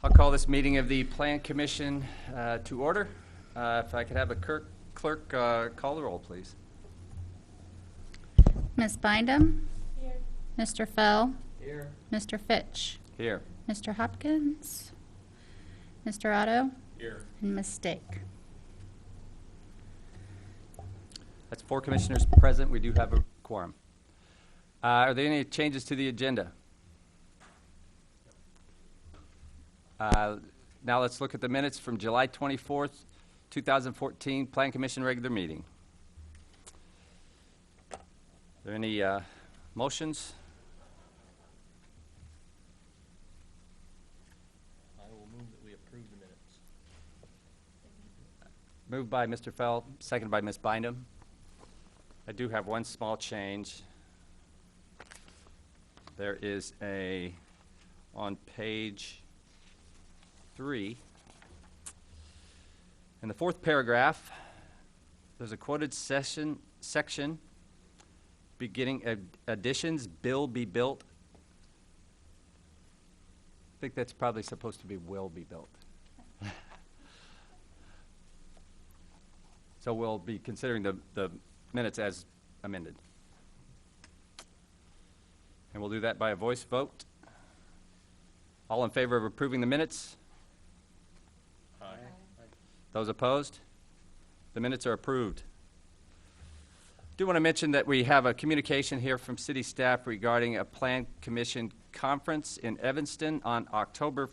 I'll call this meeting of the Plan Commission to order. If I could have a clerk call the roll, please. Ms. Bindum? Here. Mr. Fell? Here. Mr. Fitch? Here. Mr. Hopkins? Mr. Otto? Here. And Ms. Stake. That's 4 commissioners present. We do have a quorum. Are there any changes to the agenda? Now let's look at the minutes from July 24th, 2014, Plan Commission regular meeting. Are there any motions? I will move that we approve the minutes. Moved by Mr. Fell, seconded by Ms. Bindum. I do have one small change. There is on page 3, in the 4th paragraph, there's a quoted section beginning additions, bill be built. I think that's probably supposed to be will be built. So we'll be considering the minutes as amended. And we'll do that by a voice vote. All in favor of approving the minutes? Aye. Those opposed? The minutes are approved. I do want to mention that we have a communication here from city staff regarding a Plan Commission conference in Evanston on October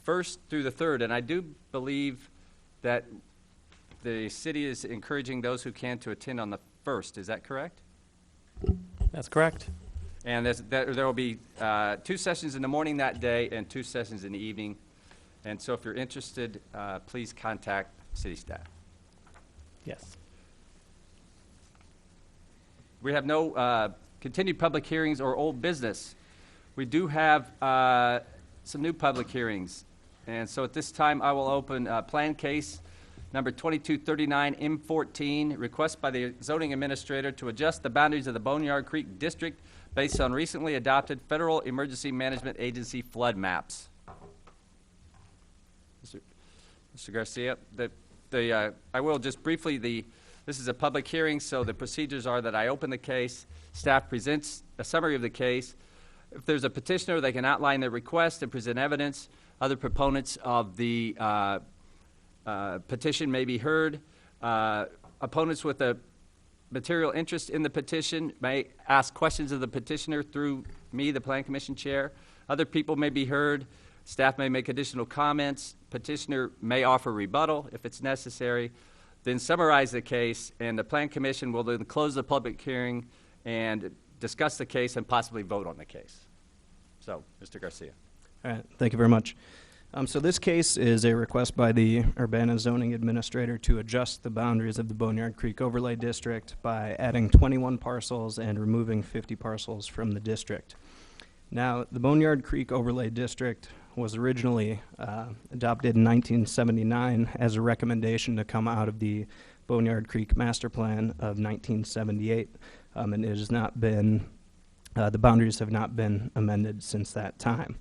1st through the 3rd. And I do believe that the city is encouraging those who can to attend on the 1st. Is that correct? That's correct. And there will be 2 sessions in the morning that day and 2 sessions in the evening. And so if you're interested, please contact city staff. Yes. We have no continued public hearings or old business. We do have some new public hearings. And so at this time, I will open plan case number 2239 M14, request by the zoning administrator to adjust the boundaries of the Boneyard Creek District based on recently adopted Federal Emergency Management Agency flood maps. Mr. Garcia, I will just briefly, this is a public hearing, so the procedures are that I open the case, staff presents a summary of the case. If there's a petitioner, they can outline their request and present evidence. Other proponents of the petition may be heard. Opponents with a material interest in the petition may ask questions of the petitioner through me, the Plan Commission Chair. Other people may be heard. Staff may make additional comments. Petitioner may offer rebuttal if it's necessary. Then summarize the case, and the Plan Commission will then close the public hearing and discuss the case and possibly vote on the case. So, Mr. Garcia. All right, thank you very much. So this case is a request by the Urbana Zoning Administrator to adjust the boundaries of the Boneyard Creek Overlay District by adding 21 parcels and removing 50 parcels from the district. Now, the Boneyard Creek Overlay District was originally adopted in 1979 as a recommendation to come out of the Boneyard Creek Master Plan of 1978, and it has not been, the boundaries have not been amended since that time.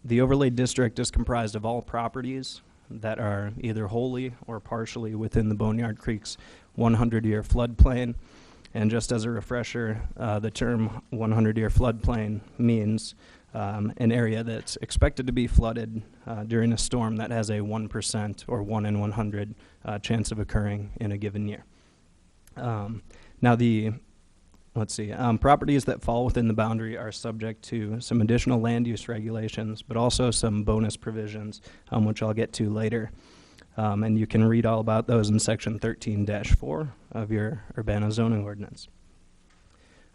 The overlay district is comprised of all properties that are either wholly or partially within the Boneyard Creek's 100-year floodplain. And just as a refresher, the term 100-year floodplain means an area that's expected to be flooded during a storm that has a 1% or 1 in 100 chance of occurring in a given year. Now properties that fall within the boundary are subject to some additional land use regulations, but also some bonus provisions, which I'll get to later. And you can read all about those in section 13-4 of your Urbana zoning ordinance.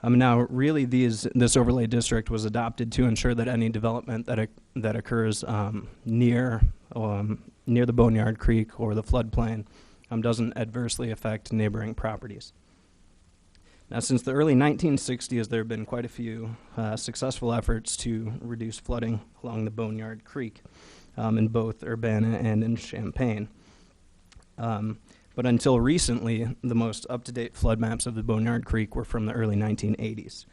Now, really, this overlay district was adopted to ensure that any development that occurs near the Boneyard Creek or the floodplain doesn't adversely affect neighboring properties. Now, since the early 1960s, there have been quite a few successful efforts to reduce flooding along the Boneyard Creek in both Urbana and in Champaign. But until recently, the most up-to-date flood maps of the Boneyard Creek were from the early 1980s.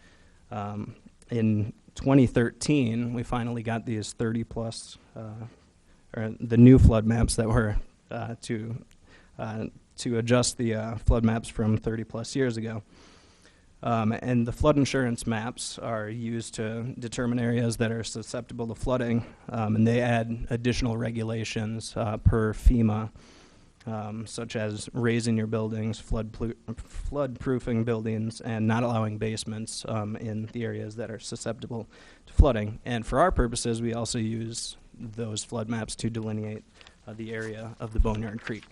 In 2013, we finally got these 30-plus, or the new flood maps that were to adjust the flood maps from 30-plus years ago. And the flood insurance maps are used to determine areas that are susceptible to flooding, and they add additional regulations per FEMA, such as raising your buildings, flood-proofing buildings, and not allowing basements in the areas that are susceptible to flooding. And for our purposes, we also use those flood maps to delineate the area of the Boneyard Creek.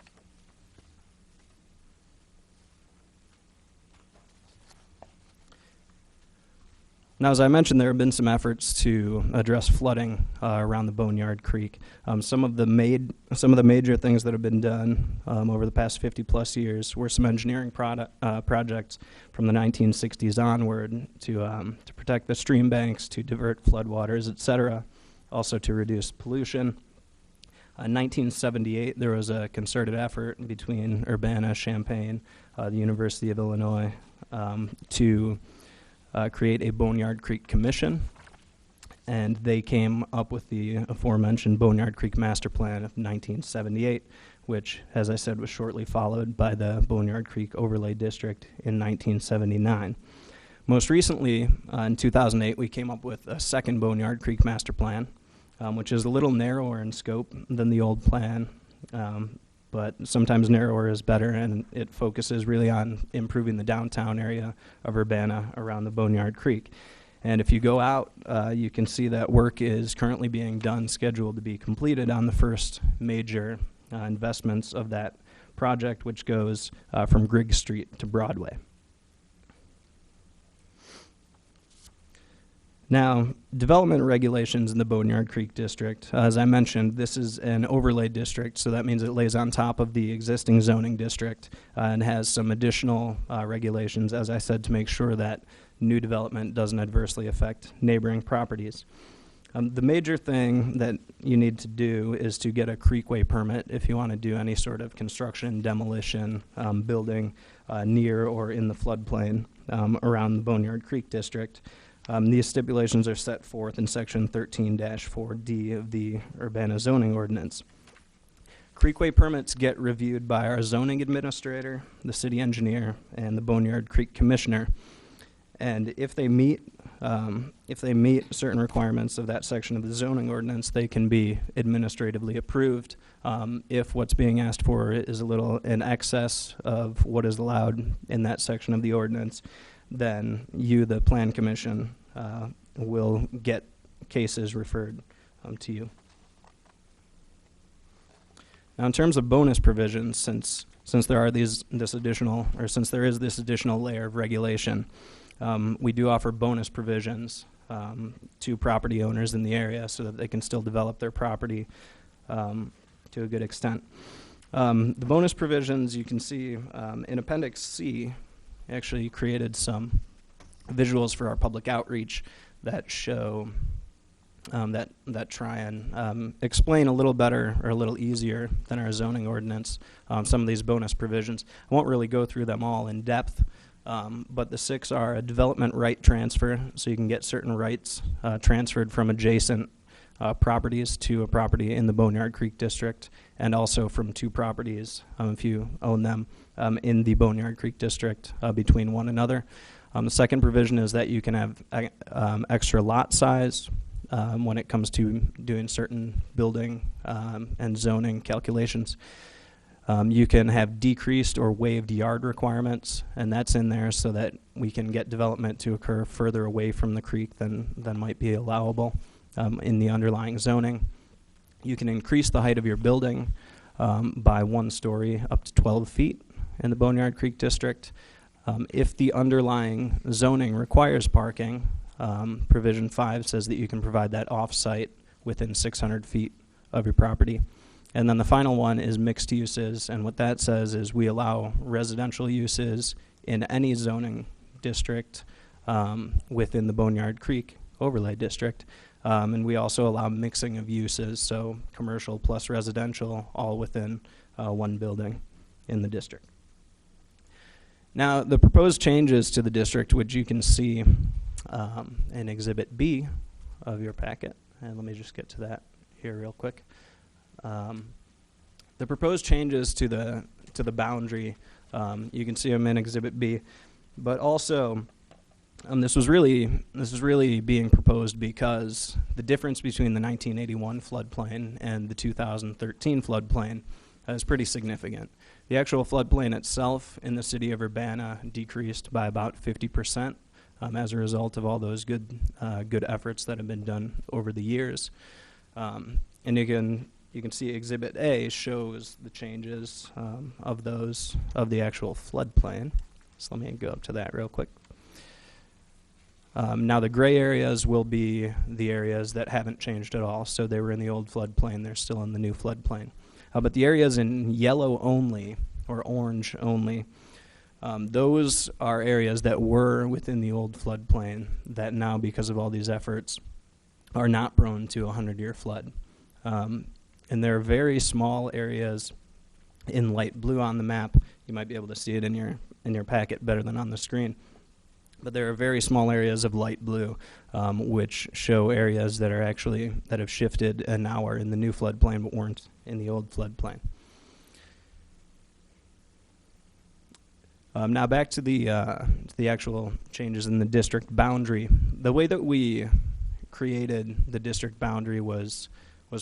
Now, as I mentioned, there have been some efforts to address flooding around the Boneyard Creek. Some of the major things that have been done over the past 50-plus years were some engineering projects from the 1960s onward to protect the stream banks, to divert floodwaters, et cetera, also to reduce pollution. In 1978, there was a concerted effort between Urbana, Champaign, the University of Illinois, to create a Boneyard Creek Commission, and they came up with the aforementioned Boneyard Creek Master Plan of 1978, which, as I said, was shortly followed by the Boneyard Creek Overlay District in 1979. Most recently, in 2008, we came up with a second Boneyard Creek Master Plan, which is a little narrower in scope than the old plan, but sometimes narrower is better, and it focuses really on improving the downtown area of Urbana around the Boneyard Creek. And if you go out, you can see that work is currently being done, scheduled to be completed on the first major investments of that project, which goes from Griggs Street to Broadway. Now, development regulations in the Boneyard Creek District, as I mentioned, this is an overlay district, so that means it lays on top of the existing zoning district and has some additional regulations, as I said, to make sure that new development doesn't adversely affect neighboring properties. The major thing that you need to do is to get a creekway permit if you want to do any sort of construction, demolition, building near or in the floodplain around the Boneyard Creek District. These stipulations are set forth in Section 13-4D of the Urbana zoning ordinance. Creekway permits get reviewed by our zoning administrator, the city engineer, and the Boneyard Creek commissioner. And if they meet certain requirements of that section of the zoning ordinance, they can be administratively approved. If what's being asked for is a little in excess of what is allowed in that section of the ordinance, then you, the Plan Commission, will get cases referred to you. Now, in terms of bonus provisions, since there is this additional layer of regulation, we do offer bonus provisions to property owners in the area so that they can still develop their property to a good extent. The bonus provisions you can see in Appendix C actually created some visuals for our public outreach that show that try and explain a little better or a little easier than our zoning ordinance some of these bonus provisions. I won't really go through them all in depth, but the 6 are a development right transfer, so you can get certain rights transferred from adjacent properties to a property in the Boneyard Creek District, and also from 2 properties, if you own them, in the Boneyard Creek District between one another. The second provision is that you can have extra lot size when it comes to doing certain building and zoning calculations. You can have decreased or waived yard requirements, and that's in there so that we can get development to occur further away from the creek than might be allowable in the underlying zoning. You can increase the height of your building by 1 story up to 12 feet in the Boneyard Creek District. If the underlying zoning requires parking, Provision 5 says that you can provide that off-site within 600 feet of your property. And then the final one is mixed uses, and what that says is we allow residential uses in any zoning district within the Boneyard Creek Overlay District, and we also allow mixing of uses, so commercial plus residential, all within one building in the district. Now, the proposed changes to the district, which you can see in Exhibit B of your packet. And let me just get to that here real quick. The proposed changes to the boundary, you can see them in Exhibit B, but also this was really being proposed because the difference between the 1981 floodplain and the 2013 floodplain is pretty significant. The actual floodplain itself in the city of Urbana decreased by about 50% as a result of all those good efforts that have been done over the years. And you can see Exhibit A shows the changes of the actual floodplain. So let me go up to that real quick. Now the gray areas will be the areas that haven't changed at all. So they were in the old floodplain, they're still in the new floodplain. But the areas in yellow only, or orange only, those are areas that were within the old floodplain that now, because of all these efforts, are not prone to a 100-year flood. And there are very small areas in light blue on the map. You might be able to see it in your packet better than on the screen. But there are very small areas of light blue, which show areas that have shifted and now are in the new floodplain but weren't in the old floodplain. Now back to the actual changes in the district boundary. The way that we created the district boundary was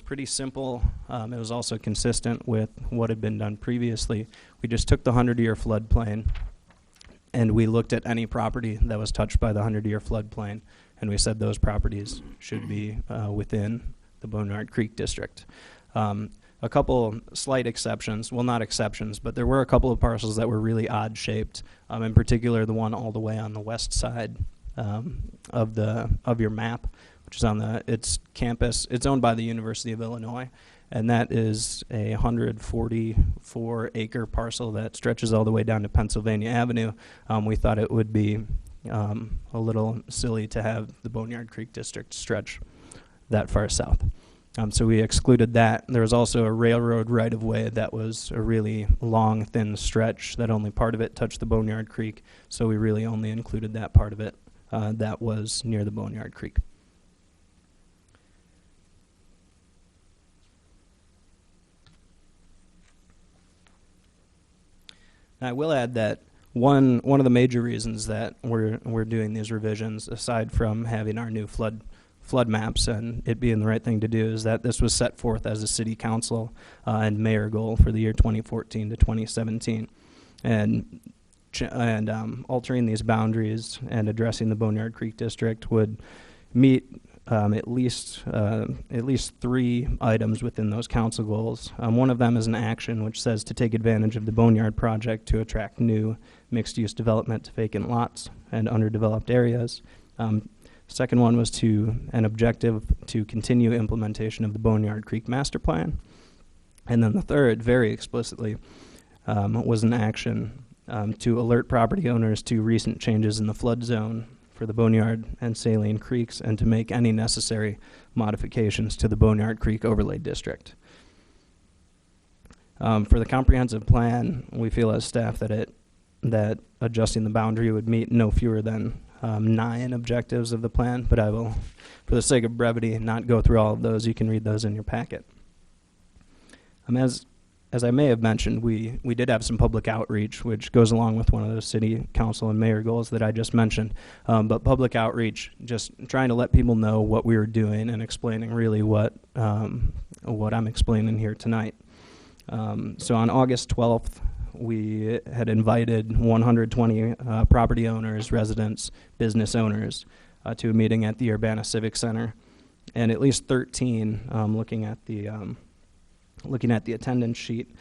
pretty simple. It was also consistent with what had been done previously. We just took the 100-year floodplain and we looked at any property that was touched by the 100-year floodplain, and we said those properties should be within the Boneyard Creek District. A couple slight exceptions, well, not exceptions, but there were a couple of parcels that were really odd shaped, in particular the one all the way on the west side of your map, which is on its campus. It's owned by the University of Illinois, and that is a 144-acre parcel that stretches all the way down to Pennsylvania Avenue. We thought it would be a little silly to have the Boneyard Creek District stretch that far south. So we excluded that. There was also a railroad right-of-way that was a really long, thin stretch that only part of it touched the Boneyard Creek, so we really only included that part of it that was near the Boneyard Creek. I will add that one of the major reasons that we're doing these revisions, aside from having our new flood maps and it being the right thing to do, is that this was set forth as a city council and mayor goal for the year 2014 to 2017, and altering these boundaries and addressing the Boneyard Creek District would meet at least 3 items within those council goals. One of them is an action which says to take advantage of the Boneyard project to attract new mixed-use development to vacant lots and underdeveloped areas. Second one was an objective to continue implementation of the Boneyard Creek Master Plan. And then the third, very explicitly, was an action to alert property owners to recent changes in the flood zone for the Boneyard and Saline Creeks, and to make any necessary modifications to the Boneyard Creek Overlay District. For the comprehensive plan, we feel as staff that adjusting the boundary would meet no fewer than 9 objectives of the plan, but I will, for the sake of brevity, not go through all of those. You can read those in your packet. As I may have mentioned, we did have some public outreach, which goes along with one of those city council and mayor goals that I just mentioned. But public outreach, just trying to let people know what we were doing and explaining really what I'm explaining here tonight. So on August 12th, we had invited 120 property owners, residents, business owners to a meeting at the Urbana Civic Center, and at least 13, looking at the attendance sheet,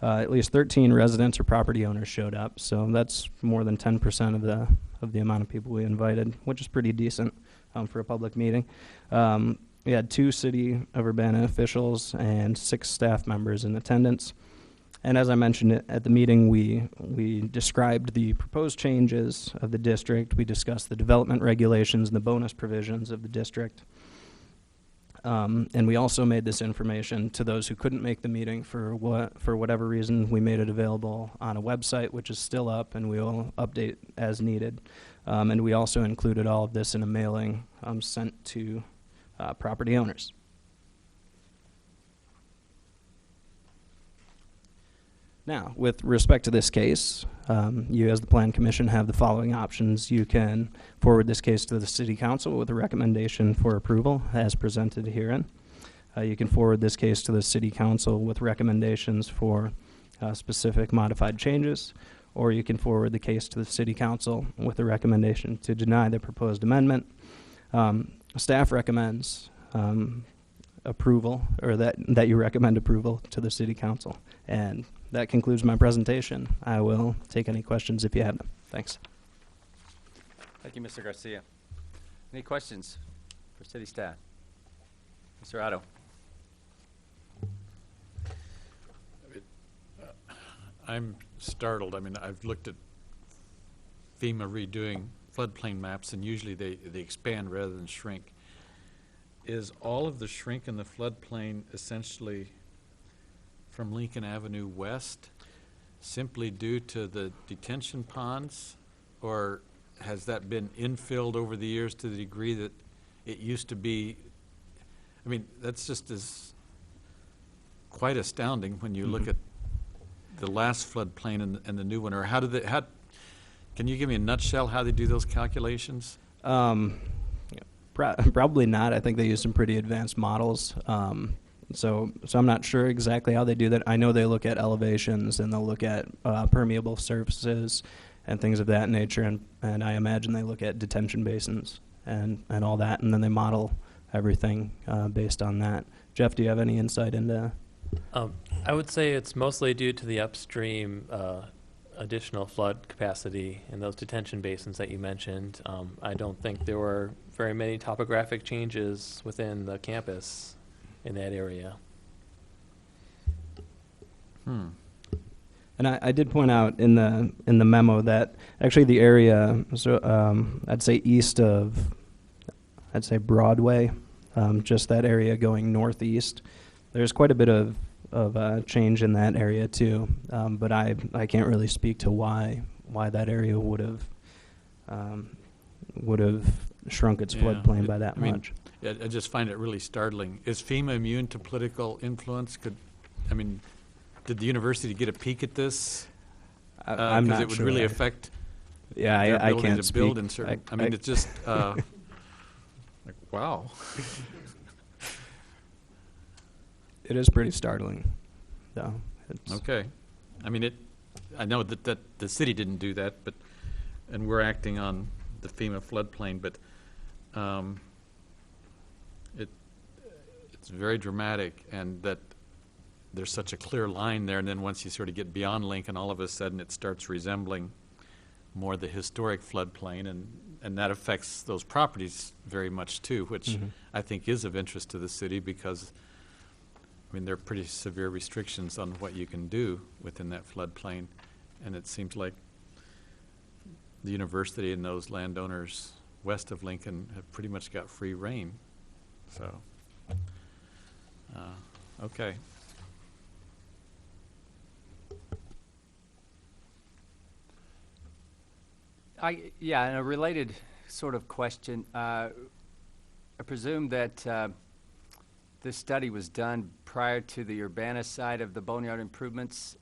at least 13 residents or property owners showed up. So that's more than 10% of the amount of people we invited, which is pretty decent for a public meeting. We had 2 City of Urbana officials and 6 staff members in attendance. And as I mentioned at the meeting, we described the proposed changes of the district. We discussed the development regulations and the bonus provisions of the district. And we also made this information to those who couldn't make the meeting for whatever reason. We made it available on a website, which is still up, and we will update as needed. And we also included all of this in a mailing sent to property owners. Now, with respect to this case, you as the Plan Commission have the following options. You can forward this case to the City Council with a recommendation for approval as presented herein. You can forward this case to the City Council with recommendations for specific modified changes, or you can forward the case to the City Council with a recommendation to deny the proposed amendment. Staff recommends approval, or that you recommend approval to the City Council. And that concludes my presentation. I will take any questions if you have them. Thanks. Thank you, Mr. Garcia. Any questions for city staff? Mr. Otto? I'm startled. I mean, I've looked at FEMA redoing floodplain maps, and usually they expand rather than shrink. Is all of the shrink in the floodplain essentially from Lincoln Avenue West simply due to the detention ponds? Or has that been infilled over the years to the degree that it used to be? I mean, that's just quite astounding when you look at the last floodplain and the new one. Or how can you give me a nutshell how they do those calculations? Probably not. I think they use some pretty advanced models. So I'm not sure exactly how they do that. I know they look at elevations and they'll look at permeable surfaces and things of that nature, and I imagine they look at detention basins and all that, and then they model everything based on that. Jeff, do you have any insight into? I would say it's mostly due to the upstream additional flood capacity in those detention basins that you mentioned. I don't think there were very many topographic changes within the campus in that area. And I did point out in the memo that actually the area, so I'd say east of, I'd say Broadway, just that area going northeast, there's quite a bit of change in that area too. But I can't really speak to why that area would have shrunk its floodplain by that much. I just find it really startling. Is FEMA immune to political influence? Did the university get a peek at this? I'm not sure. Because it would really affect their ability I can't to speak. build in certain. It's just like, wow. It is pretty startling, though. Okay, I know that the city didn't do that, and we're acting on the FEMA floodplain, but it's very dramatic, and that there's such a clear line there, and then once you sort of get beyond Lincoln, all of a sudden it starts resembling more the historic floodplain, and that affects those properties very much too, which I think is of interest to the city because, there are pretty severe restrictions on what you can do within that floodplain, and it seems like the university and those landowners west of Lincoln have pretty much got free reign. So, okay. And a related sort of question. I presume that this study was done prior to the Urbana side of the boneyard improvements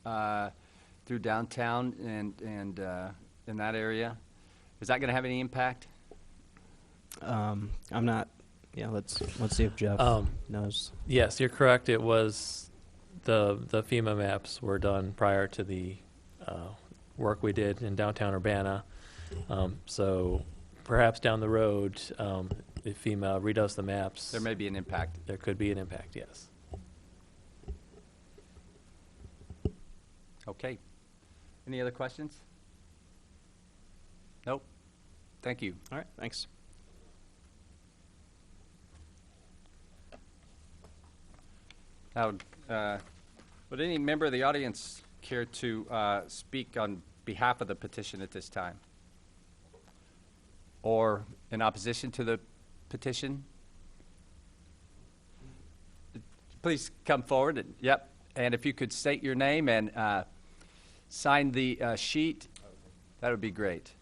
through downtown and in that area. Is that going to have any impact? I'm not. Yeah, let's see if Jeff knows. Yes, you're correct. It was the FEMA maps were done prior to the work we did in downtown Urbana. So perhaps down the road, if FEMA redoes the maps, There may be an impact. there could be an impact, yes. Okay. Any other questions? Nope. Thank you. All right, thanks. Now, would any member of the audience care to speak on behalf of the petition at this time? Or in opposition to the petition? Please come forward. Yep. And if you could state your name and sign the sheet, that would be great.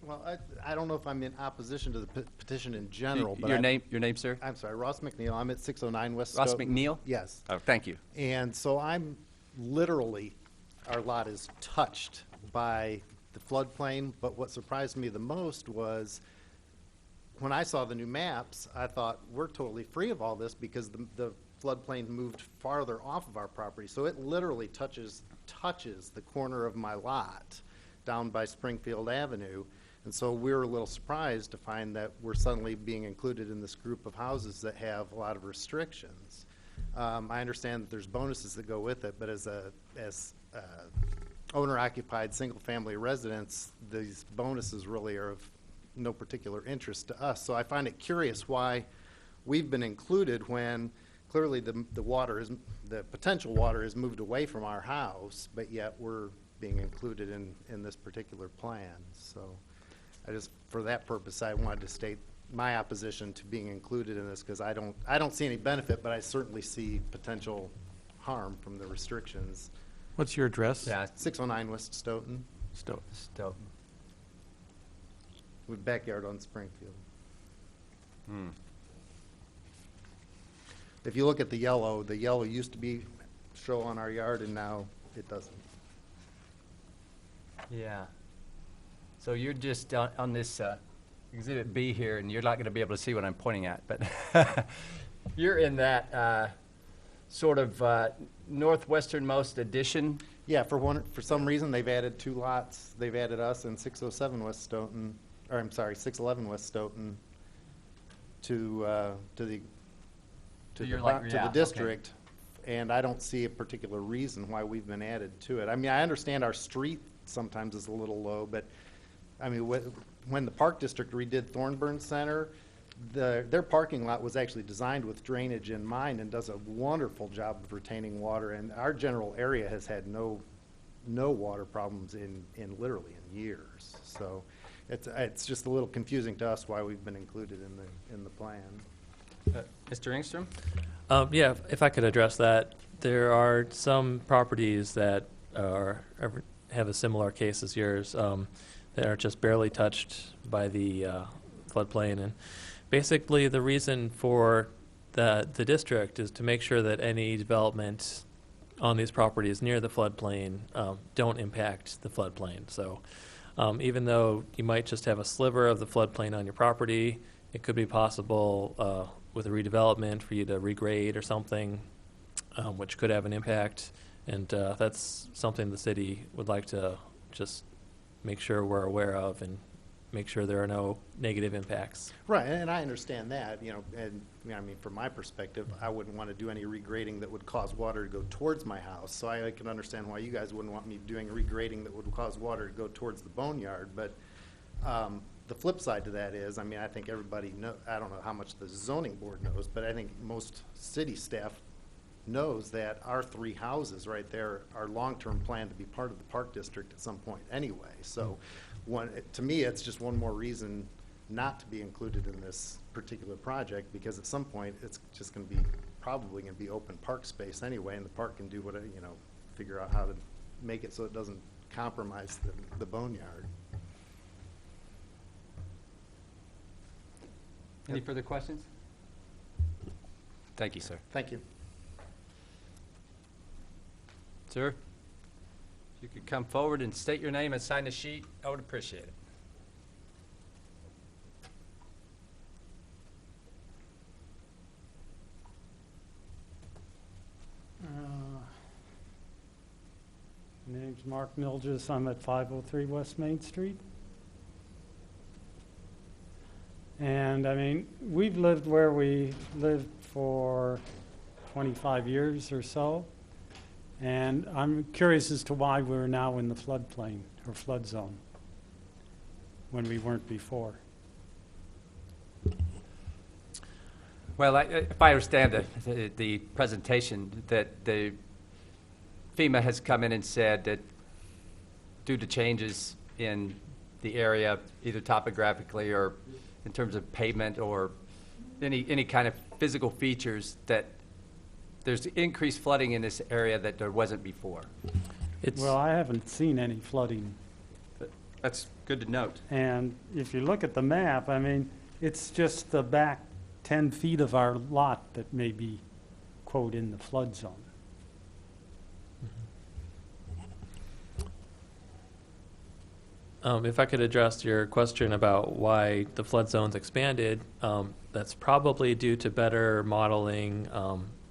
Well, I don't know if I'm in opposition to the petition in general, but Your name, sir? I'm sorry, Ross McNeil. I'm at 609 West Ross Stoughton. McNeil? Yes. Oh, thank you. And so I'm literally, our lot is touched by the floodplain, but what surprised me the most was when I saw the new maps, I thought, we're totally free of all this because the floodplain moved farther off of our property. So it literally touches the corner of my lot down by Springfield Avenue. And so we were a little surprised to find that we're suddenly being included in this group of houses that have a lot of restrictions. I understand that there's bonuses that go with it, but as owner-occupied single-family residents, these bonuses really are of no particular interest to us. So I find it curious why we've been included when clearly the potential water is moved away from our house, but yet we're being included in this particular plan. So for that purpose, I wanted to state my opposition to being included in this because I don't see any benefit, but I certainly see potential harm from the restrictions. What's your address? Yeah, 609 West Stoughton, Stoughton. with backyard on Springfield. If you look at the yellow used to show on our yard, and now it doesn't. Yeah. So you're just on this Exhibit B here, and you're not going to be able to see what I'm pointing at, but you're in that sort of northwesternmost addition. Yeah, for some reason, they've added 2 lots. They've added us in 607 West Stoughton, or I'm sorry, 611 West Stoughton to the district. And I don't see a particular reason why we've been added to it. I mean, I understand our street sometimes is a little low, but I mean, when the Park District redid Thornburn Center, their parking lot was actually designed with drainage in mind and does a wonderful job of retaining water. And our general area has had no water problems in literally in years. So it's just a little confusing to us why we've been included in the plan. Mr. Engstrom? Yeah, if I could address that. There are some properties that have a similar case as yours that are just barely touched by the floodplain. And basically the reason for the district is to make sure that any development on these properties near the floodplain don't impact the floodplain. So even though you might just have a sliver of the floodplain on your property, it could be possible with a redevelopment for you to regrade or something, which could have an impact. And that's something the city would like to just make sure we're aware of and make sure there are no negative impacts. Right, and I understand that, and I mean, from my perspective, I wouldn't want to do any regrading that would cause water to go towards my house. So I can understand why you guys wouldn't want me doing regrading that would cause water to go towards the boneyard. But the flip side to that is, I mean, I think everybody I don't know how much the zoning board knows, but I think most city staff knows that our 3 houses right there are long-term planned to be part of the Park District at some point anyway. So to me, it's just one more reason not to be included in this particular project, because at some point it's just going to be probably going to be open park space anyway, and the park can do whatever, figure out how to make it so it doesn't compromise the boneyard. Any further questions? Thank you, sir. Thank you. Sir, if you could come forward and state your name and sign the sheet, I would appreciate it. My name's Mark Milges. I'm at 503 West Main Street. And I mean, we've lived where we lived for 25 years or so. And I'm curious as to why we're now in the floodplain or flood zone when we weren't before. Well, if I understand the presentation, that the FEMA has come in and said that due to changes in the area, either topographically or in terms of pavement or any kind of physical features, that there's increased flooding in this area that there wasn't before. Well, I haven't seen any flooding. That's good to note. And if you look at the map, I mean, it's just the back 10 feet of our lot that may be, quote, in the flood zone. If I could address your question about why the flood zone's expanded, that's probably due to better modeling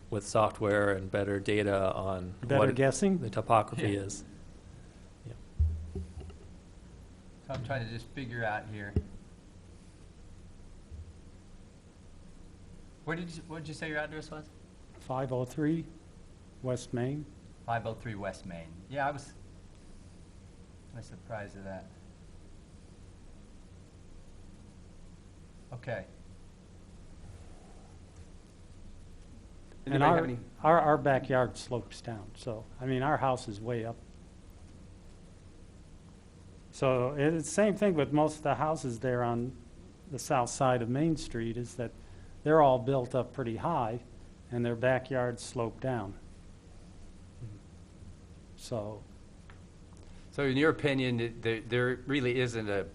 with software and better data on Better what guessing? the topography is. So I'm trying to just figure out here. What did you say your address was? 503 West Main. 503 West Main. Yeah, I was surprised at that. Okay. And Anybody have any? our backyard slopes down, so, I mean, our house is way up. So it's the same thing with most of the houses there on the south side of Main Street, is that they're all built up pretty high, and their backyards slope down. So, So in your opinion, there really isn't a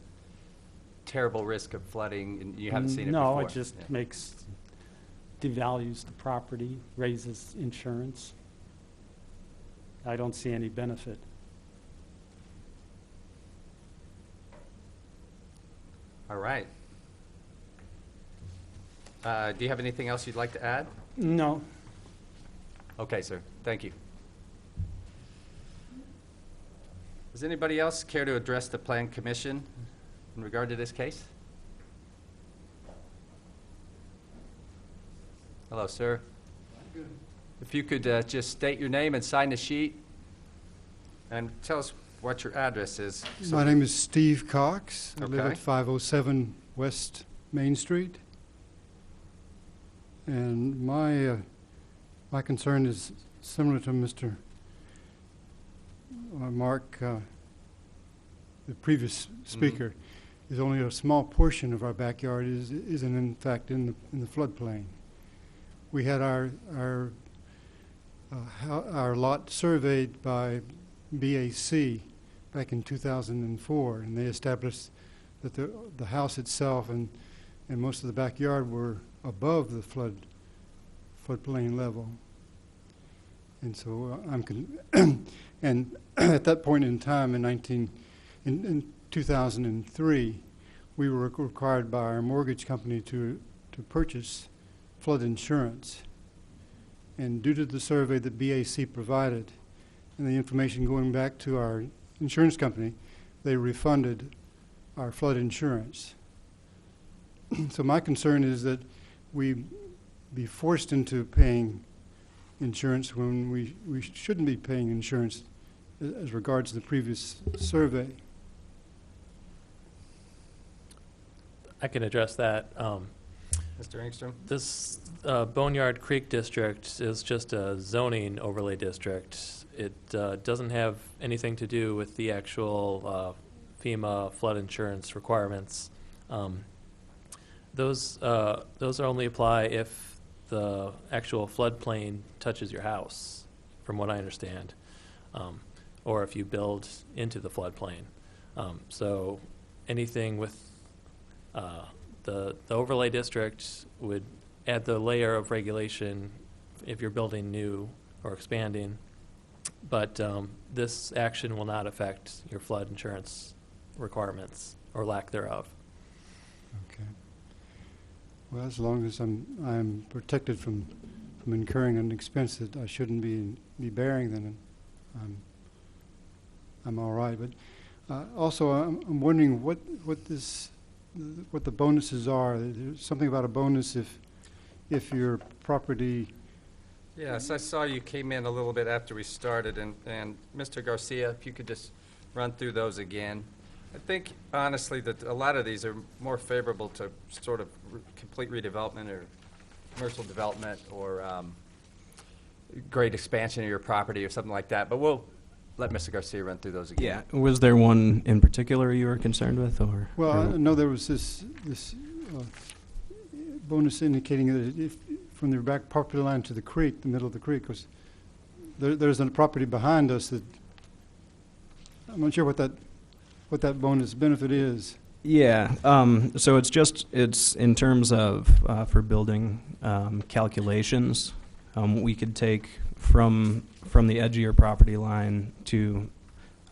terrible risk of flooding, and you haven't seen it before? no, it just Yeah. devalues the property, raises insurance. I don't see any benefit. All right. Do you have anything else you'd like to add? No, Okay, sir. Thank you. Does anybody else care to address the Plan Commission in regard to this case? Hello, sir. If you could just state your name and sign the sheet, and tell us what your address is. My name is Steve Cox. I live Okay. at 507 West Main Street. And my concern is similar to Mr. Mark, the previous speaker, is only a small portion of our backyard isn't in fact in the floodplain. We had our lot surveyed by BAC back in 2004, and they established that the house itself and most of the backyard were above the floodplain level. And so and at that point in time, in 2003, we were required by our mortgage company to purchase flood insurance. And due to the survey that BAC provided and the information going back to our insurance company, they refunded our flood insurance. So my concern is that we be forced into paying insurance when we shouldn't be paying insurance as regards the previous survey. I can address that. Mr. Engstrom? This Boneyard Creek District is just a zoning overlay district. It doesn't have anything to do with the actual FEMA flood insurance requirements. Those only apply if the actual floodplain touches your house, from what I understand, or if you build into the floodplain. So anything with the overlay district would add the layer of regulation if you're building new or expanding, but this action will not affect your flood insurance requirements or lack thereof. Okay. Well, as long as I'm protected from incurring an expense that I shouldn't be bearing, then I'm all right. But also, I'm wondering what the bonuses are. There's something about a bonus if your property. Yes, I saw you came in a little bit after we started, and Mr. Garcia, if you could just run through those again. I think, honestly, that a lot of these are more favorable to sort of complete redevelopment or commercial development or great expansion of your property or something like that, but we'll let Mr. Garcia run through those again. Yeah. Was there one in particular you were concerned with, or? Well, I know there was this bonus indicating that if from the back property line to the creek, the middle of the creek, was there's a property behind us that I'm not sure what what that bonus benefit is. Yeah, so it's in terms of, for building calculations, we could take from the edge of your property line to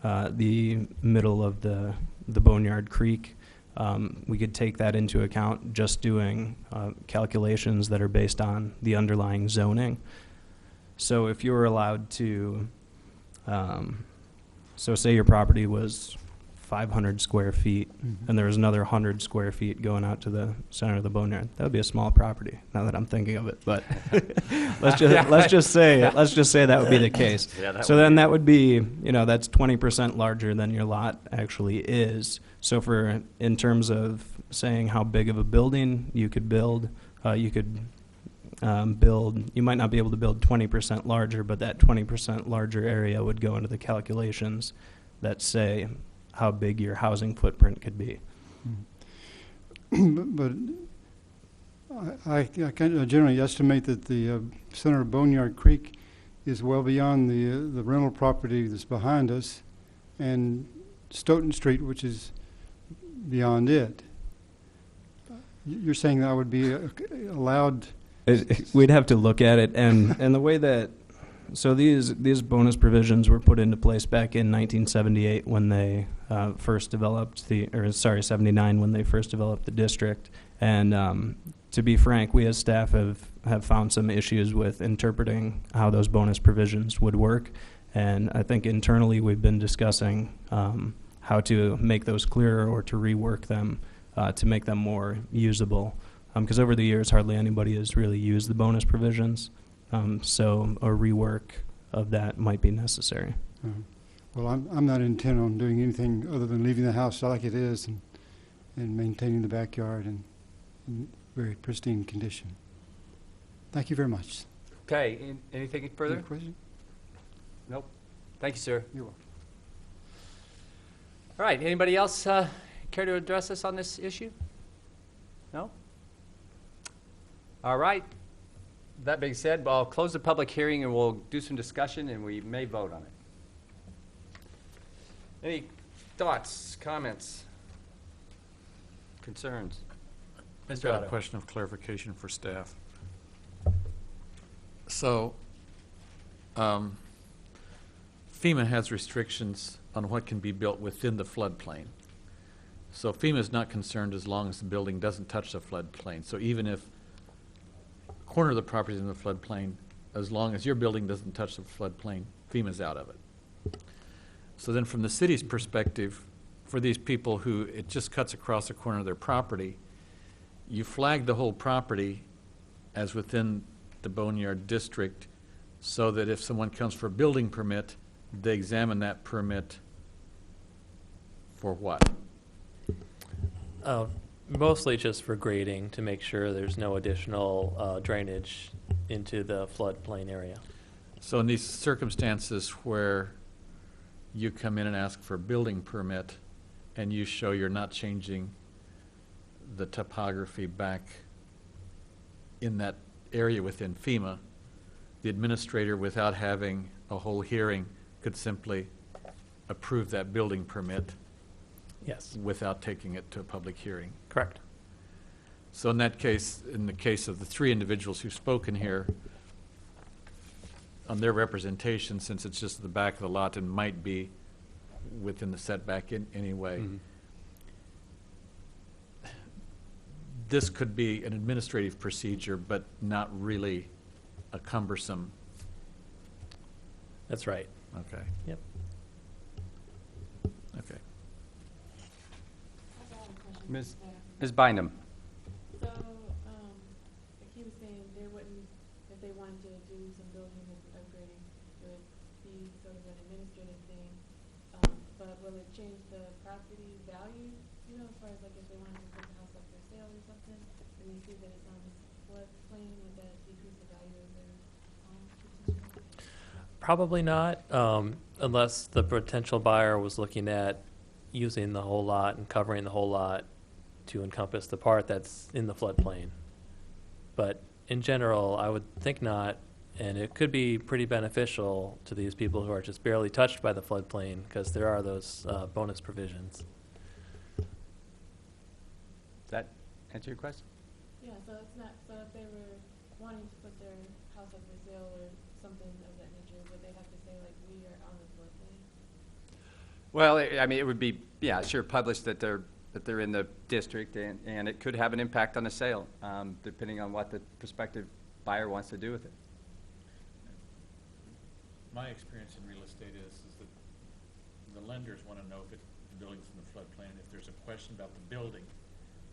the middle of the Boneyard Creek. We could take that into account just doing calculations that are based on the underlying zoning. So if you were allowed to, so say your property was 500 square feet, and there was another 100 square feet going out to the center of the Boneyard, that would be a small property, now that I'm thinking of it, but let's just say that would be the case. Yeah, So then that would be, that's 20% larger than your lot actually is. So in terms of saying how big of a building you could build, you might not be able to build 20% larger, but that 20% larger area would go into the calculations that say how big your housing footprint could be. But I kind of generally estimate that the center of Boneyard Creek is well beyond the rental property that's behind us, and Stoughton Street, which is beyond it. You're saying that would be allowed? We'd have to look at it, and the way that, so these bonus provisions were put into place back in 1978 when they first developed 79 when they first developed the district. And to be frank, we as staff have found some issues with interpreting how those bonus provisions would work. And I think internally we've been discussing how to make those clearer or to rework them to make them more usable. Because over the years, hardly anybody has really used the bonus provisions. So a rework of that might be necessary. Well, I'm not intent on doing anything other than leaving the house like it is and maintaining the backyard in very pristine condition. Thank you very much. Okay, anything further? Any question? Nope. Thank you, sir. You're welcome. All right, anybody else care to address us on this issue? No? All right. That being said, I'll close the public hearing and we'll do some discussion and we may vote on it. Any thoughts, comments, concerns? I've Mr. got Otto. a question of clarification for staff. So, FEMA has restrictions on what can be built within the floodplain. So FEMA is not concerned as long as the building doesn't touch the floodplain. So even if a corner of the property is in the floodplain, as long as your building doesn't touch the floodplain, FEMA's out of it. So then from the city's perspective, for these people who it just cuts across the corner of their property, you flag the whole property as within the Boneyard District so that if someone comes for a building permit, they examine that permit for what? Mostly just for grading to make sure there's no additional drainage into the floodplain area. So in these circumstances where you come in and ask for a building permit and you show you're not changing the topography back in that area within FEMA, the administrator, without having a whole hearing, could simply approve that building permit Yes, without taking it to a public hearing. correct. So in that case, in the case of the three individuals who've spoken here, on their representation, since it's just the back of the lot and might be within the setback in any way, this could be an administrative procedure, but not really a cumbersome. That's right. Okay. Yep. Okay. Ms. Bynum. So, like he was saying, there wouldn't, if they wanted to do some building and upgrading, it would be sort of an administrative thing. But will it change the property value, as far as like if they wanted to put the house up for sale or something, and they see that it's on this floodplain, would that decrease the value of their home potentially? Probably not, unless the potential buyer was looking at using the whole lot and covering the whole lot to encompass the part that's in the floodplain. But in general, I would think not. And it could be pretty beneficial to these people who are just barely touched by the floodplain, because there are those bonus provisions. Does that answer your question? Yeah, so it's not, so if they were wanting to put their house up for sale or something of that nature, would they have to say, like, we are on the floodplain? Well, I mean, it would be, yeah, sure, published that they're in the district, and it could have an impact on the sale, depending on what the prospective buyer wants to do with it. My experience in real estate is that the lenders want to know if the building's in the floodplain, if there's a question about the building,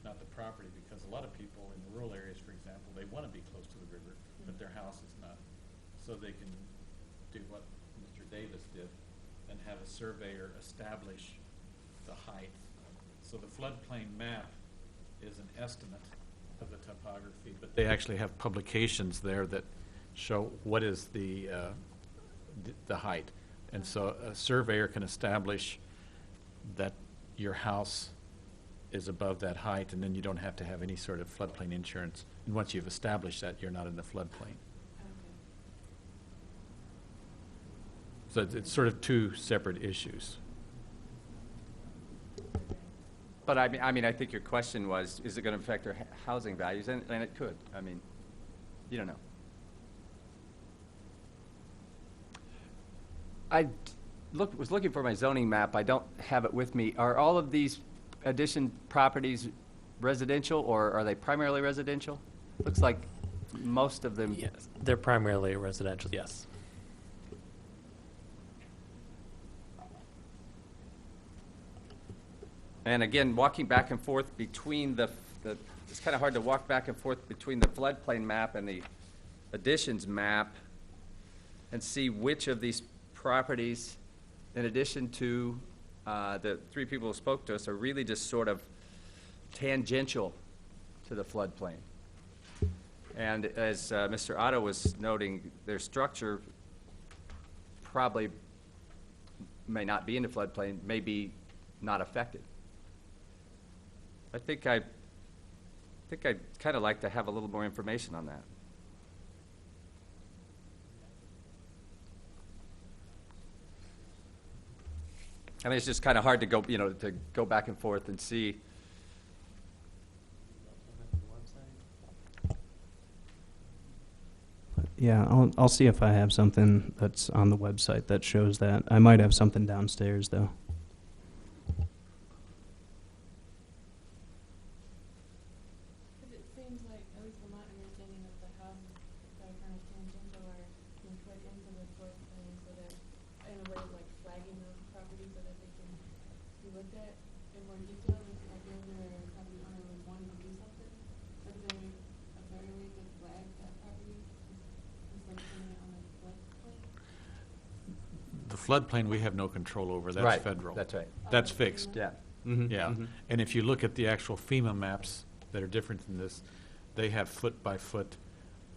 not the property, because a lot of people in the rural areas, for example, they want to be close to the river, but their house is not. So they can do what Mr. Davis did and have a surveyor establish the height. So the floodplain map is an estimate of the topography, but they actually have publications there that show what is the height. And so a surveyor can establish that your house is above that height, and then you don't have to have any sort of floodplain insurance. And once you've established that, you're not in the floodplain. So it's sort of two separate issues. But I mean, I think your question was, is it going to affect their housing values? And it could. I mean, you don't know. I was looking for my zoning map. I don't have it with me. Are all of these addition properties residential, or are they primarily residential? Looks like most of them. Yes, they're primarily residential, yes. And again, walking back and forth between it's kind of hard to walk back and forth between the floodplain map and the additions map and see which of these properties, in addition to the three people who spoke to us, are really just sort of tangential to the floodplain. And as Mr. Otto was noting, their structure probably may not be in the floodplain, may be not affected. I think I'd kind of like to have a little more information on that. I mean, it's just kind of hard to go, to go back and forth and see. Yeah, I'll see if I have something that's on the website that shows that. I might have something downstairs, though. Because it seems like, at least from my understanding of the houses that are kind of tangential or can put into the floodplain so that, in a way of like flagging those properties so that they can be looked at in more detail, and like if their property owner was wanting to do something, is there a better way to flag that property instead of putting it on the floodplain? The floodplain, we have no control over. That's Right, federal. that's right. That's fixed. Yeah. Mm-hmm. Yeah, Mm-hmm. and if you look at the actual FEMA maps that are different than this, they have foot by foot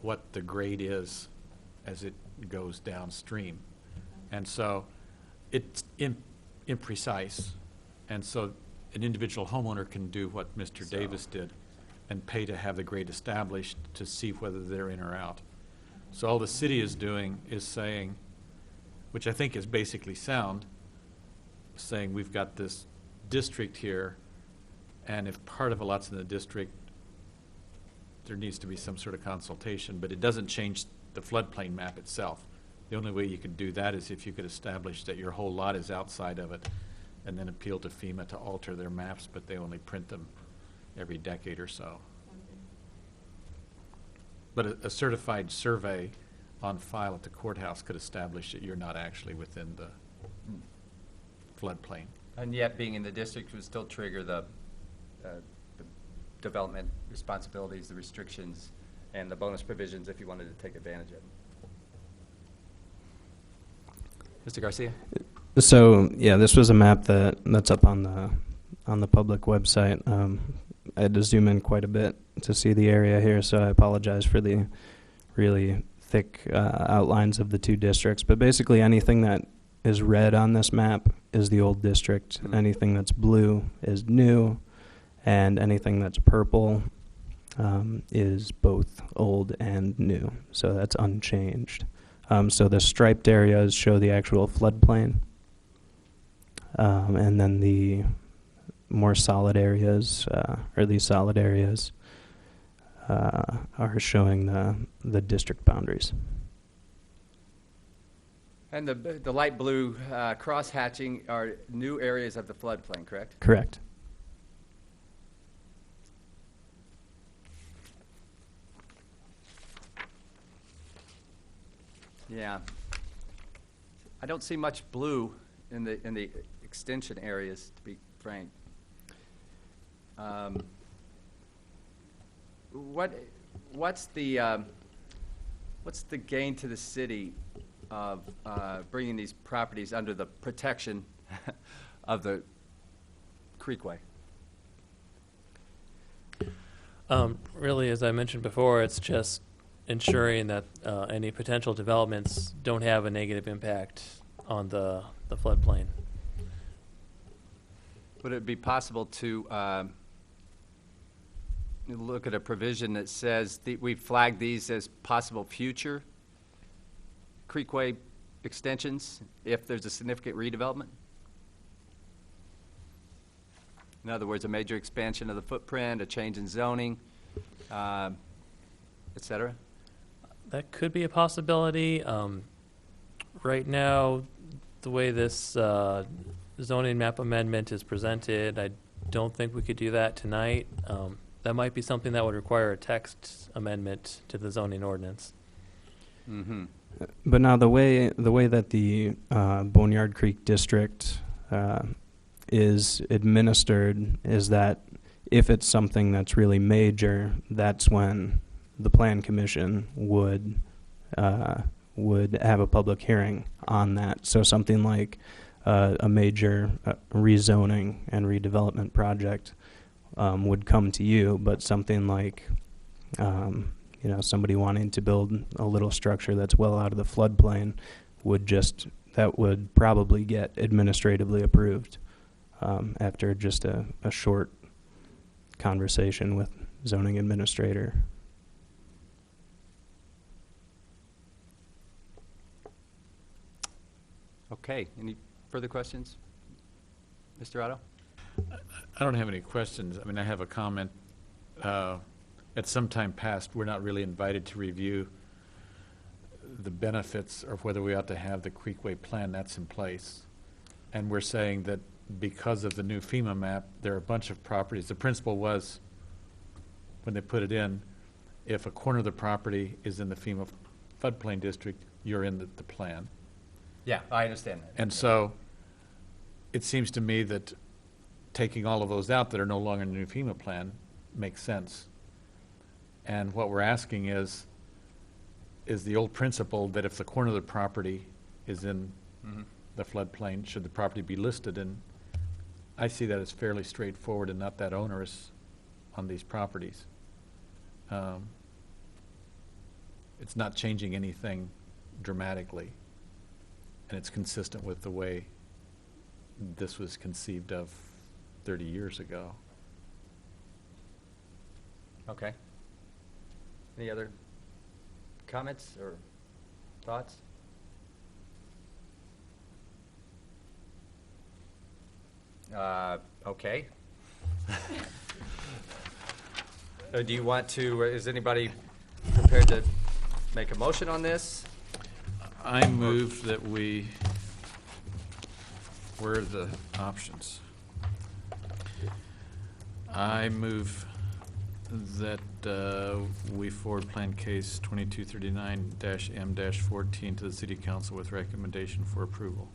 what the grade is as it goes downstream. And so it's imprecise. And so an individual homeowner can do what Mr. Davis did and pay to have the grade established to see whether they're in or out. So all the city is doing is saying, which I think is basically sound, saying we've got this district here, and if part of a lot's in the district, there needs to be some sort of consultation, but it doesn't change the floodplain map itself. The only way you could do that is if you could establish that your whole lot is outside of it, and then appeal to FEMA to alter their maps, but they only print them every decade or so. But a certified survey on file at the courthouse could establish that you're not actually within the floodplain. And yet, being in the district would still trigger the development responsibilities, the restrictions, and the bonus provisions if you wanted to take advantage of them. Mr. Garcia? So, yeah, this was a map that's up on the public website. I had to zoom in quite a bit to see the area here, so I apologize for the really thick outlines of the two districts. But basically, anything that is red on this map is the old district. Mhm. Anything that's blue is new, and anything that's purple is both old and new, so that's unchanged. So the striped areas show the actual floodplain, and then the more solid areas, or these solid areas, are showing the district boundaries. And the light blue cross-hatching are new areas of the floodplain, correct? Correct. Yeah. I don't see much blue in the extension areas, to be frank. What's the gain to the city of bringing these properties under the protection of the Creekway? Really, as I mentioned before, it's just ensuring that any potential developments don't have a negative impact on the floodplain. Would it be possible to look at a provision that says we flag these as possible future Creekway extensions if there's a significant redevelopment? In other words, a major expansion of the footprint, a change in zoning, et cetera? That could be a possibility. Right now, the way this zoning map amendment is presented, I don't think we could do that tonight. That might be something that would require a text amendment to the zoning ordinance. Mm-hmm. But now the way that the Boneyard Creek District is administered is that if it's something that's really major, that's when the Plan Commission would have a public hearing on that. So something like a major rezoning and redevelopment project would come to you, but something like somebody wanting to build a little structure that's well out of the floodplain that would probably get administratively approved after just a short conversation with zoning administrator. Okay, any further questions? Mr. Otto? I don't have any questions. I mean, I have a comment. At some time past, we're not really invited to review the benefits or whether we ought to have the Creekway plan that's in place. And we're saying that because of the new FEMA map, there are a bunch of properties. The principle was, when they put it in, if a corner of the property is in the FEMA floodplain district, you're in the plan. Yeah, I understand that. And so it seems to me that taking all of those out that are no longer in the new FEMA plan makes sense. And what we're asking is the old principle that if the corner of the property is in the floodplain, should the property be listed? And I see that as fairly straightforward and not that onerous on these properties. It's not changing anything dramatically, and it's consistent with the way this was conceived of 30 years ago. Okay. Any other comments or thoughts? Okay. Do you want to, is anybody prepared to make a motion on this? I move that where are the options? I move that we forward plan case 2239-M-14 to the City Council with recommendation for approval,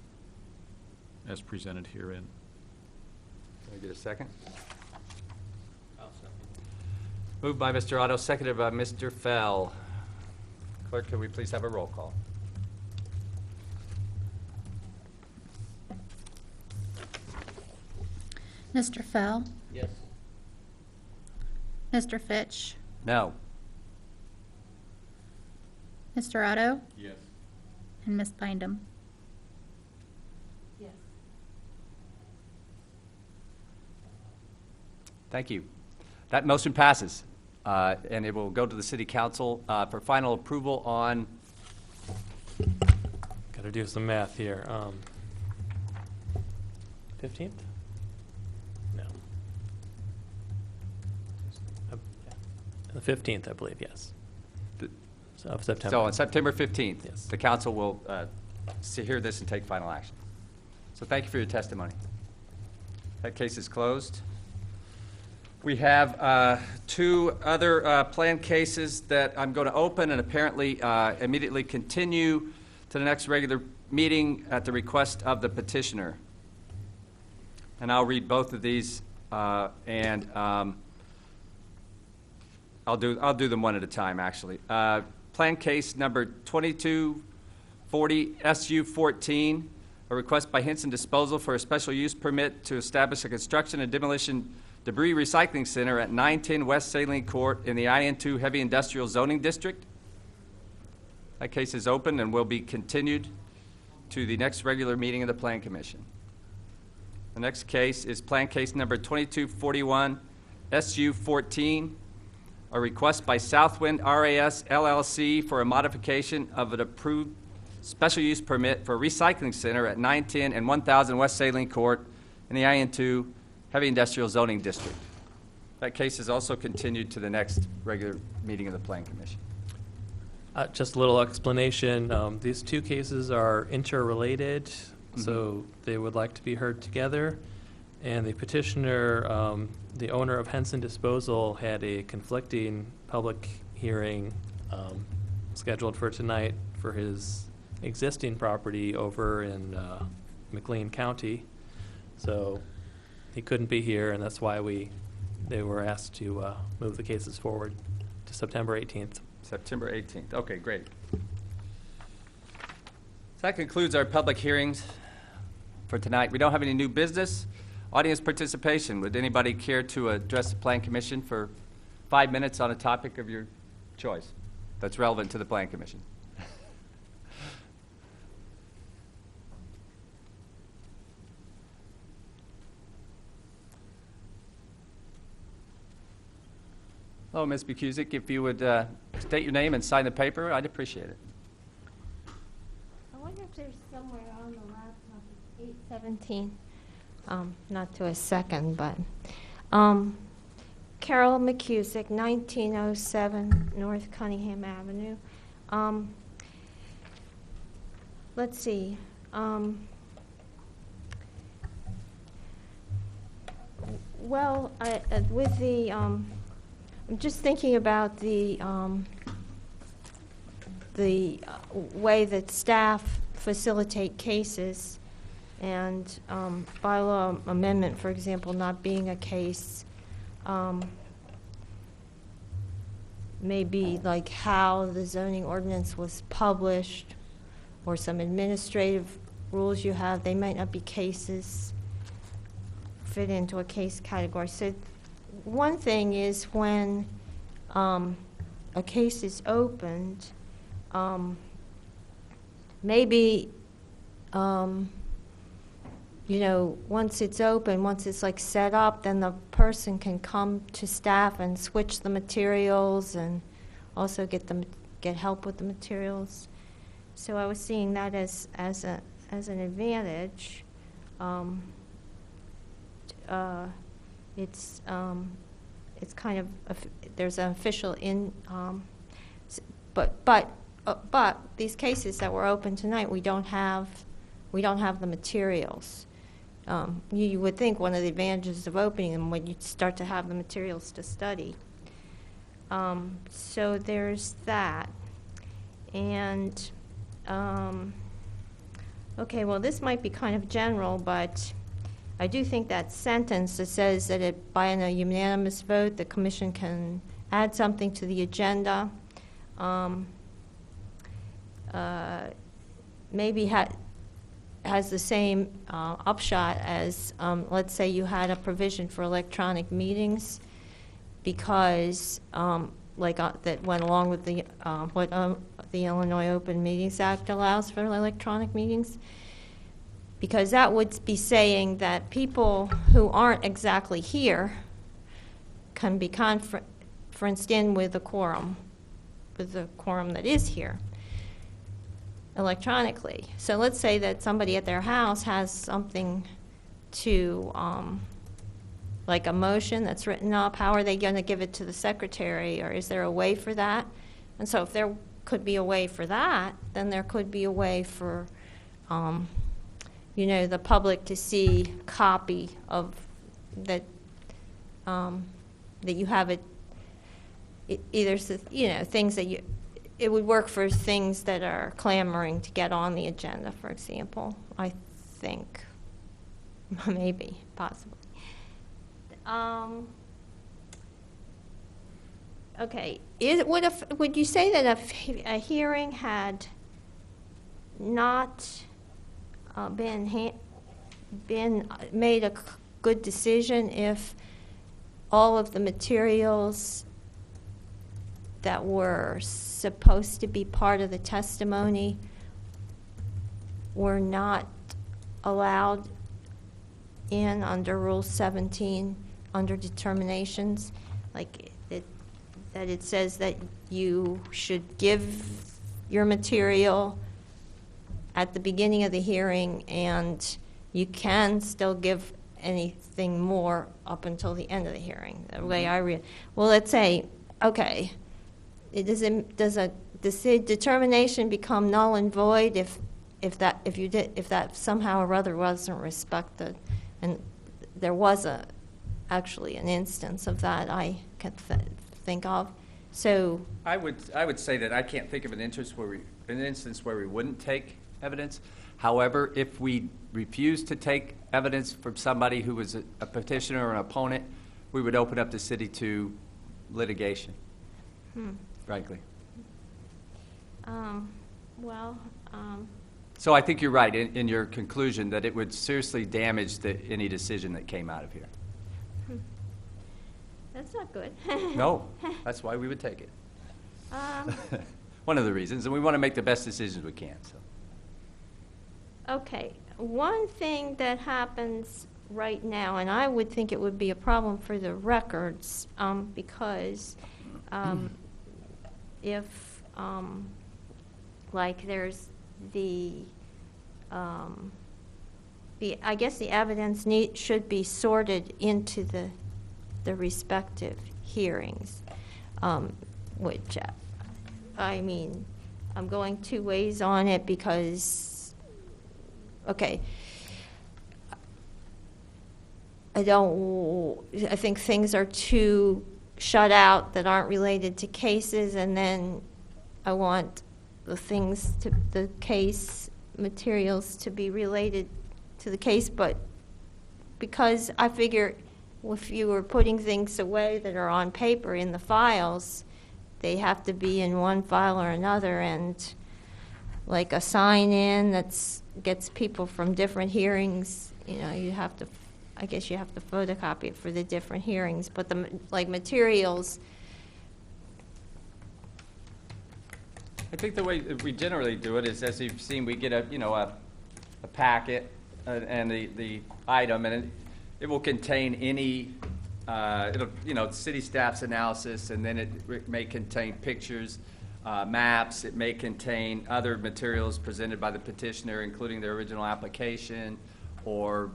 as presented herein. Can I get a second? Moved by Mr. Otto, seconded by Mr. Fell. Clerk, could we please have a roll call? Mr. Fell? Yes. Mr. Fitch? No. Mr. Otto? Yes. And Ms. Bindum? Yes. Thank you. That motion passes. and it will go to the city council for final approval on, Got to do some math here. 15th? No. Yeah. The 15th, I believe, yes. The- So of September. so on September 15th. Yes. The council will hear this and take final action. So thank you for your testimony. That case is closed. We have two other planned cases that I'm going to open and apparently immediately continue to the next regular meeting at the request of the petitioner. And I'll read both of these, and I'll do them one at a time, actually. Plan case number 2240 SU14, a request by Henson Disposal for a special use permit to establish a construction and demolition debris recycling center at 910 West Saline Court in the IN2 Heavy Industrial Zoning District. That case is open and will be continued to the next regular meeting of the Plan Commission. The next case is Plan Case Number 2241 SU14, a request by Southwind RAS LLC for a modification of an approved special use permit for a recycling center at 910 and 1000 West Saline Court in the IN2 Heavy Industrial Zoning District. That case is also continued to the next regular meeting of the Plan Commission. Just a little explanation. These two cases are interrelated, so they would like to be heard together. And the petitioner, the owner of Henson Disposal, had a conflicting public hearing scheduled for tonight for his existing property over in McLean County. So he couldn't be here, and that's why they were asked to move the cases forward to September 18th. September 18th. Okay, great. So that concludes our public hearings for tonight. We don't have any new business. Audience participation. Would anybody care to address the Plan Commission for 5 minutes on a topic of your choice that's relevant to the Plan Commission? Hello, Ms. Bukusic. If you would state your name and sign the paper, I'd appreciate it. I wonder if there's somewhere on the laptop, it's 817, not to a second, but, Carol McCusick, 1907 North Cunningham Avenue. Let's see, well, with the, I'm just thinking about the way that staff facilitate cases, and bylaw amendment, for example, not being a case, maybe like how the zoning ordinance was published, or some administrative rules you have, they might not be cases, fit into a case category. So one thing is when a case is opened, maybe, you know, once it's open, once it's like set up, then the person can come to staff and switch the materials and also get help with the materials. So I was seeing that as an advantage. It's kind of there's an official but these cases that were open tonight, we don't have the materials. You would think one of the advantages of opening them when you start to have the materials to study. So there's that, and okay, well, this might be kind of general, but I do think that sentence that says that by a unanimous vote, the commission can add something to the agenda, maybe has the same upshot as, let's say you had a provision for electronic meetings, because that went along with the what the Illinois Open Meetings Act allows for electronic meetings. Because that would be saying that people who aren't exactly here can be instance, in with the quorum that is here electronically. So let's say that somebody at their house has something to, like a motion that's written up. How are they going to give it to the secretary, or is there a way for that? And so if there could be a way for that, then there could be a way for, the public to see copy of that, that you have it, either, things that it would work for things that are clamoring to get on the agenda, for example, I think, maybe, possibly. Okay, would you say that a hearing had not been made a good decision if all of the materials that were supposed to be part of the testimony were not allowed in under Rule 17 under determinations, like that it says that you should give your material at the beginning of the hearing, and you can still give anything more up until the end of the hearing. The way I read, well, let's say, okay, does a determination become null and void if that somehow or other wasn't respected? And there was actually an instance of that I can think of. So I would say that I can't think of an instance where we wouldn't take evidence. However, if we refuse to take evidence from somebody who was a petitioner or an opponent, we would open up the city to litigation, frankly. So I think you're right in your conclusion that it would seriously damage any decision that came out of here. that's not good. No, that's why we would take it. One of the reasons, and we want to make the best decisions we can. So. Okay, one thing that happens right now, and I would think it would be a problem for the records, because if, like, there's I guess the evidence should be sorted into the respective hearings, which, I mean, I'm going two ways on it because, okay, I think things are too shut out that aren't related to cases, and then I want the case materials to be related to the case, but because I figure if you were putting things away that are on paper in the files, they have to be in one file or another, and like a sign-in that gets people from different hearings, you have to, I guess you have to photocopy it for the different hearings, but like materials. I think the way that we generally do it is, as you've seen, we get a packet and the item, and it will contain any city staff's analysis, and then it may contain pictures, maps. It may contain other materials presented by the petitioner, including their original application, or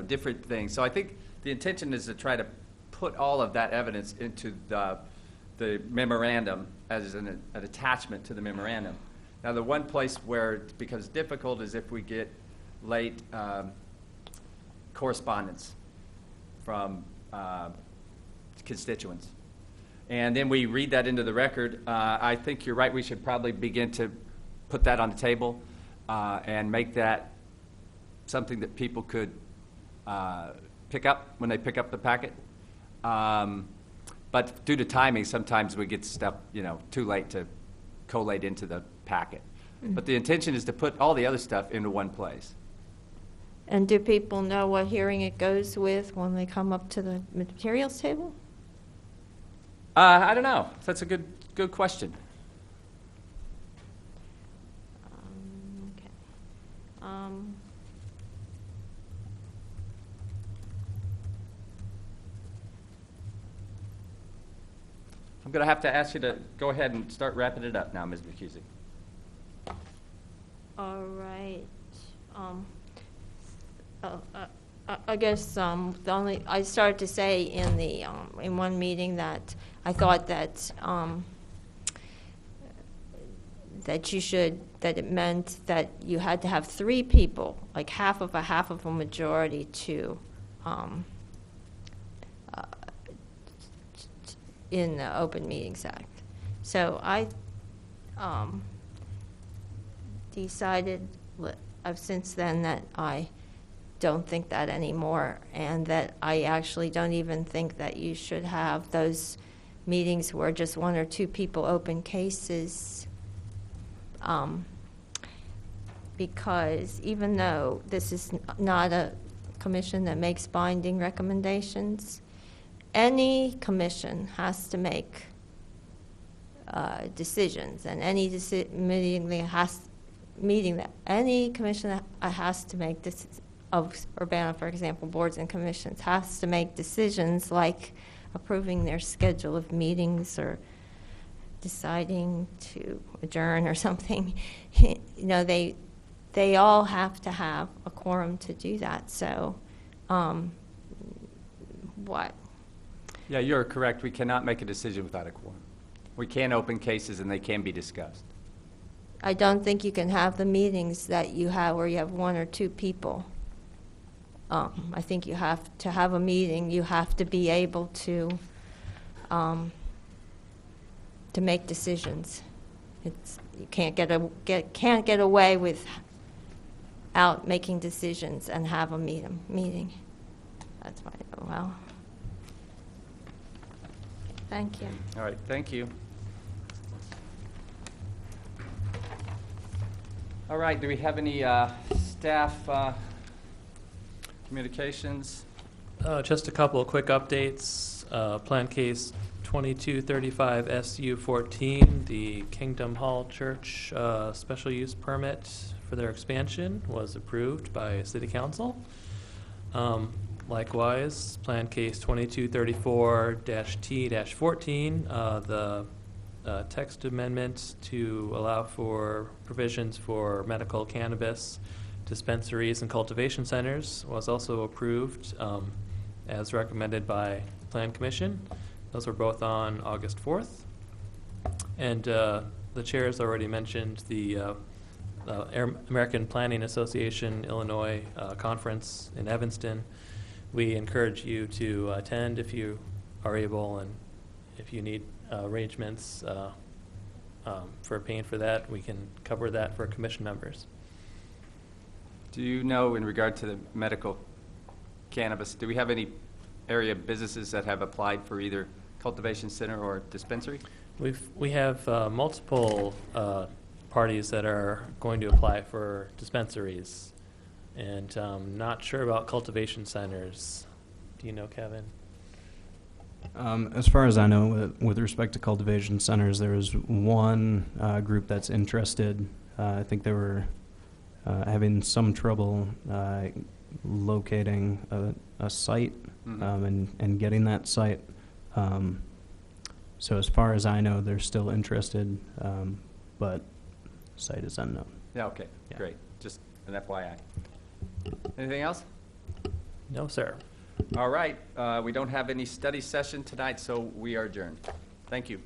different things. So I think the intention is to try to put all of that evidence into the memorandum as an attachment to the memorandum. Now, the one place where it becomes difficult is if we get late correspondence from constituents. And then we read that into the record. I think you're right. We should probably begin to put that on the table and make that something that people could pick up when they pick up the packet. But due to timing, sometimes we get stuff, too late to collate into the packet. But the intention is to put all the other stuff into one place. And do people know what hearing it goes with when they come up to the materials table? I don't know. That's a good question. Okay. I'm going to have to ask you to go ahead and start wrapping it up now, Ms. McKusey. All right. I guess I started to say in the in one meeting that I thought that that it meant that you had to have 3 people, like half of a majority to in the Open Meetings Act. So I decided since then that I don't think that anymore, and that I actually don't even think that you should have those meetings where just 1 or 2 people open cases, because even though this is not a commission that makes binding recommendations, any commission has to make decisions, and any meeting that any commission that has to make this of Urbana, for example, boards and commissions has to make decisions like approving their schedule of meetings or deciding to adjourn or something. You know, they all have to have a quorum to do that. So, what? Yeah, you're correct. We cannot make a decision without a quorum. We can open cases and they can be discussed. I don't think you can have the meetings that you have where you have 1 or 2 people. I think you have to have a meeting. You have to be able to make decisions. You can't get away without making decisions and have a meeting. That's why. Well, thank you. All right, thank you. All right, do we have any staff communications? Just a couple of quick updates. Plan case 2235 SU14, the Kingdom Hall Church special use permit for their expansion was approved by City Council. Likewise, Plan case 2234-T-14, the text amendment to allow for provisions for medical cannabis dispensaries and cultivation centers was also approved as recommended by the Plan Commission. Those were both on August 4th. And the chair has already mentioned the American Planning Association Illinois conference in Evanston. We encourage you to attend if you are able, and if you need arrangements for paying for that, we can cover that for commission members. Do you know, in regard to the medical cannabis, do we have any area businesses that have applied for either cultivation center or dispensary? We have multiple parties that are going to apply for dispensaries, and not sure about cultivation centers. Do you know, Kevin? As far as I know, with respect to cultivation centers, there is one group that's interested. I think they were having some trouble locating a site and getting that site. So as far as I know, they're still interested, but site is unknown. Yeah, okay, Yeah. great. Just an FYI. Anything else? No, sir. All right, we don't have any study session tonight, so we are adjourned. Thank you.